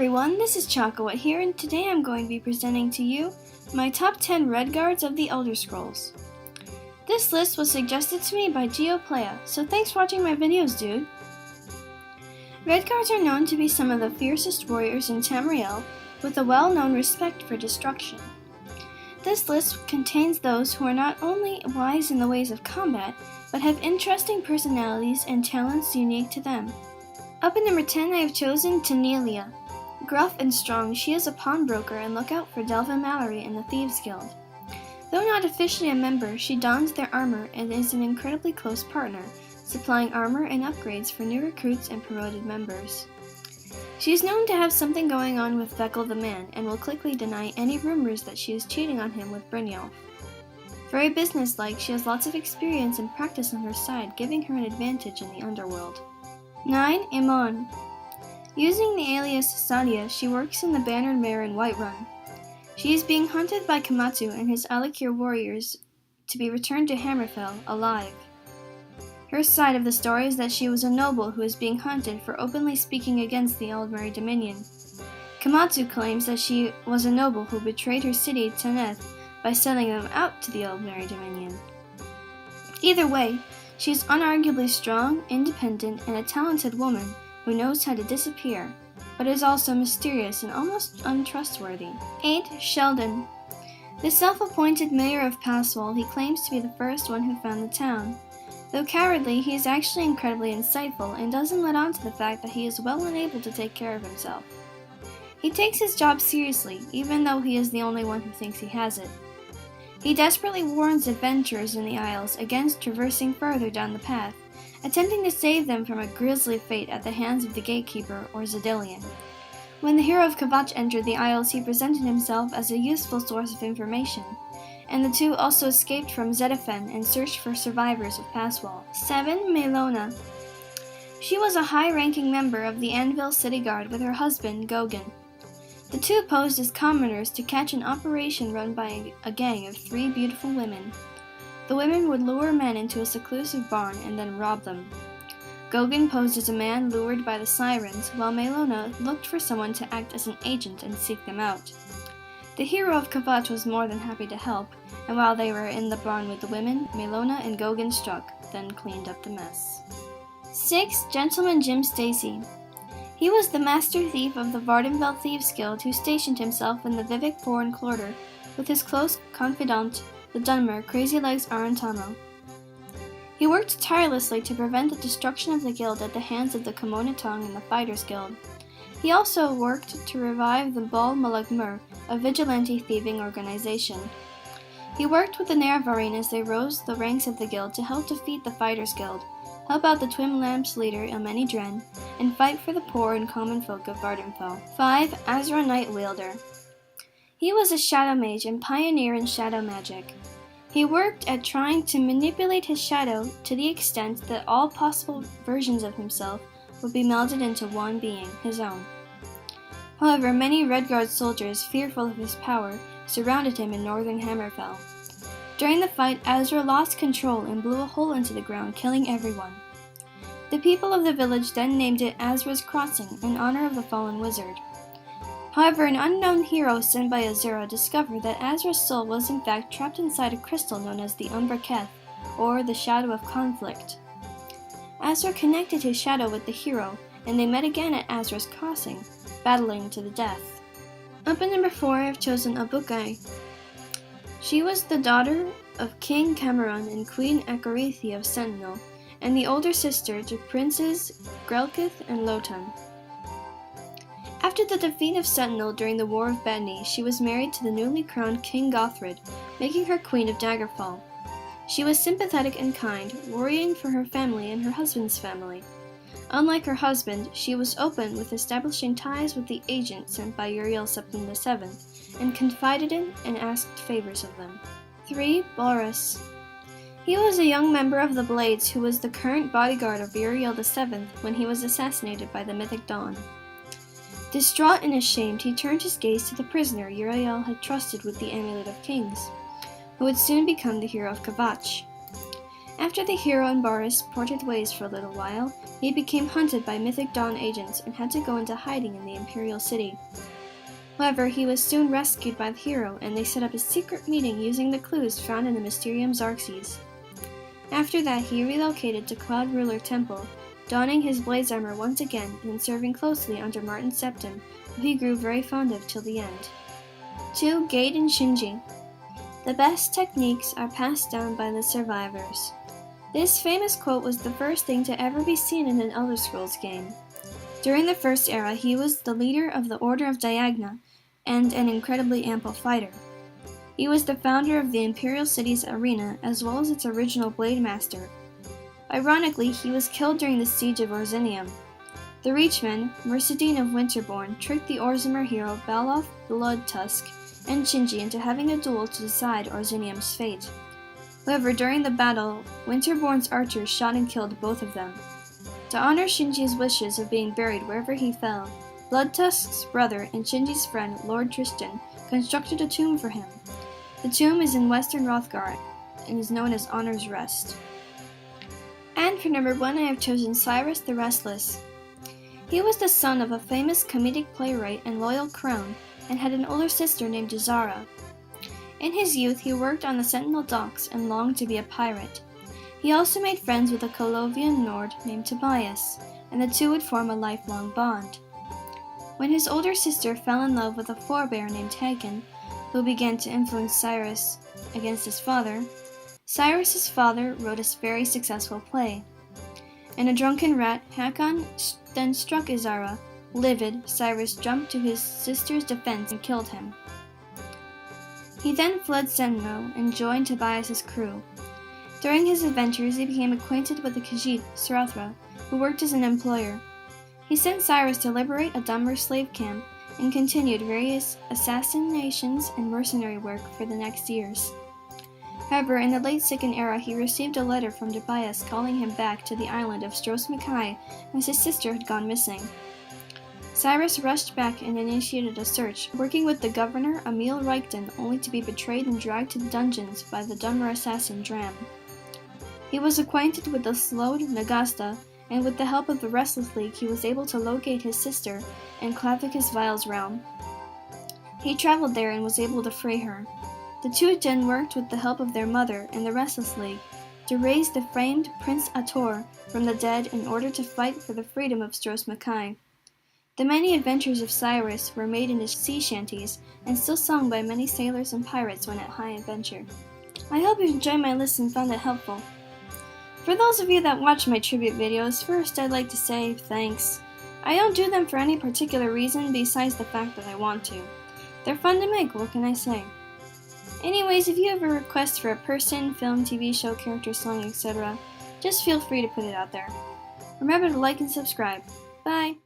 everyone, this is ChakaWhat here, and today I'm going to be presenting to you my top 10 Redguards of the Elder Scrolls. This list was suggested to me by GeoPlaya, so thanks for watching my videos, dude. Redguards are known to be some of the fiercest warriors in Tamriel, with a well-known respect for destruction. This list contains those who are not only wise in the ways of combat, but have interesting personalities and talents unique to them. Up at number 10, I have chosen Camellia. Gruff and strong, she is a pawnbroker and lookout for Delvin Mallory in the Thieves Guild. Though not officially a member, she dons their armor and is an incredibly close partner, supplying armor and upgrades for new recruits and promoted members. She is known to have something going on with Vekel the Man and will quickly deny any rumors that she is cheating on him with Brynjolf. Very businesslike, she has lots of experience and practice on her side, giving her an advantage in the underworld. 9. Amon. Using the alias Sadia, she works in the Bannered Mare in Whiterun. She is being hunted by Kamatsu and his Alikir warriors to be returned to Hammerfell alive. Her side of the story is that she was a noble who is being hunted for openly speaking against the Eldmeri Dominion. Kamatsu claims that she was a noble who betrayed her city Taneth by selling them out to the Eldmeri Dominion. Either way, she is unarguably strong, independent, and a talented woman who knows how to disappear, but is also mysterious and almost untrustworthy. Aint Sheldon. The self-appointed mayor of Passwall, he claims to be the first one who found the town. Though cowardly, he is actually incredibly insightful and doesn't let on to the fact that he is well and able to take care of himself. He takes his job seriously, even though he is the only one who thinks he has it. He desperately warns adventurers in the Isles against traversing further down the path, attempting to save them from a grisly fate at the hands of the Gatekeeper or Zedillion. When the hero of ChakaWhat entered the Isles, he presented himself as a useful source of information, and the two also escaped from Zedaphen and searched for survivors of Passwall. 7. Melona. She was a high-ranking member of the Anvil City Guard with her husband, Gogan. The two posed as commoners to catch an operation run by a gang of 3 beautiful women. The women would lure men into a seclusive barn and then rob them. Gogan posed as a man lured by the sirens, while Melona looked for someone to act as an agent and seek them out. The hero of ChakaWhat was more than happy to help, and while they were in the barn with the women, Melona and Gogan struck, then cleaned up the mess. 6. Gentleman Jim Stacy. He was the master thief of the Vardenfell Thieves Guild who stationed himself in the Vivek Foreign Quarter with his close confidant, the Dunmer Crazy Legs Arantamo. He worked tirelessly to prevent the destruction of the guild at the hands of the Camonatong and the Fighters Guild. He also worked to revive the Bal Malagmur, a vigilante thieving organization. He worked with the Nerevarine as they rose the ranks of the guild to help defeat the Fighters Guild, help out the Twin Lamps leader Ilmeni Dren, and fight for the poor and common folk of Vardenfell. 5. Azra Nightwielder. He was a shadow mage and pioneer in shadow magic. He worked at trying to manipulate his shadow to the extent that all possible versions of himself would be melded into one being, his own. However, many Redguard soldiers, fearful of his power, surrounded him in northern Hammerfell. During the fight, Azra lost control and blew a hole into the ground, killing everyone. The people of the village then named it Azra's Crossing in honor of the fallen wizard. However, an unknown hero sent by Azura discovered that Azra's soul was in fact trapped inside a crystal known as the Umbra Keth, or the Shadow of Conflict. Azra connected his shadow with the hero, and they met again at Azra's Crossing, battling to the death. Up at number 4, I have chosen Abukai. She was the daughter of King Cameron and Queen Akarithi of Sentinel, and the older sister to Princes Grellkith and Lotan. After the defeat of Sentinel during the War of Betany, she was married to the newly crowned King Gothrid, making her Queen of Daggerfall. She was sympathetic and kind, worrying for her family and her husband's family. Unlike her husband, she was open with establishing ties with the agent sent by Uriel Septim VII, and confided in and asked favors of them. 3. Boris. He was a young member of the Blades who was the current bodyguard of Uriel VII when he was assassinated by the Mythic Dawn. Distraught and ashamed, he turned his gaze to the prisoner Uriel had trusted with the Amulet of Kings, who would soon become the hero of ChakaWhat. After the hero and Boris parted ways for a little while, he became hunted by Mythic Dawn agents and had to go into hiding in the Imperial City. However, he was soon rescued by the hero, and they set up a secret meeting using the clues found in the Mysterium Xarxes. After that, he relocated to Cloud Ruler Temple, donning his blaze armor once again and serving closely under Martin Septim, who he grew very fond of till the end. 2. Gade and Shinji. The best techniques are passed down by the survivors. This famous quote was the first thing to ever be seen in an Elder Scrolls game. During the First Era, he was the leader of the Order of Diagna and an incredibly ample fighter. He was the founder of the Imperial City's arena as well as its original Blade Master. Ironically, he was killed during the Siege of Orzinium. The Reachman, Mercedine of Winterborn, tricked the Orzammar hero Baloth Bloodtusk and Shinji into having a duel to decide Orzinium's fate. However, during the battle, Winterborn's archers shot and killed both of them. To honor Shinji's wishes of being buried wherever he fell, Bloodtusk's brother and Shinji's friend Lord Tristan constructed a tomb for him. The tomb is in western Hrothgar and is known as Honor's Rest. And for number 1, I have chosen Cyrus the Restless. He was the son of a famous comedic playwright and loyal crone, and had an older sister named Zara. In his youth, he worked on the Sentinel docks and longed to be a pirate. He also made friends with a Colovian Nord named Tobias, and the two would form a lifelong bond. When his older sister fell in love with a forebear named Hagen, who began to influence Cyrus against his father, Cyrus's father wrote a very successful play. In a drunken rat, Hakon then struck Izara. Livid, Cyrus jumped to his sister's defense and killed him. He then fled Senno and joined Tobias's crew. During his adventures, he became acquainted with the Khajiit, Sarathra, who worked as an employer. He sent Cyrus to liberate a Dummer slave camp and continued various assassinations and mercenary work for the next years. However, in the late Second Era, he received a letter from Tobias calling him back to the island of Stros M'Kai as his sister had gone missing. Cyrus rushed back and initiated a search, working with the governor Emil Reichten, only to be betrayed and dragged to the dungeons by the Dummer assassin Dram. He was acquainted with the slowed Nagasta, and with the help of the Restless League, he was able to locate his sister in Clavicus Vile's realm. He traveled there and was able to free her. The two then worked with the help of their mother and the Restless League to raise the famed Prince Ator from the dead in order to fight for the freedom of Stros M'Kai. The many adventures of Cyrus were made into sea shanties and still sung by many sailors and pirates when at high adventure. I hope you enjoyed my list and found it helpful. For those of you that watch my tribute videos, first I'd like to say thanks. I don't do them for any particular reason besides the fact that I want to. They're fun to make, what can I say? Anyways, if you have a request for a person, film, TV show, character, song, etc., just feel free to put it out there. Remember to like and subscribe. Bye!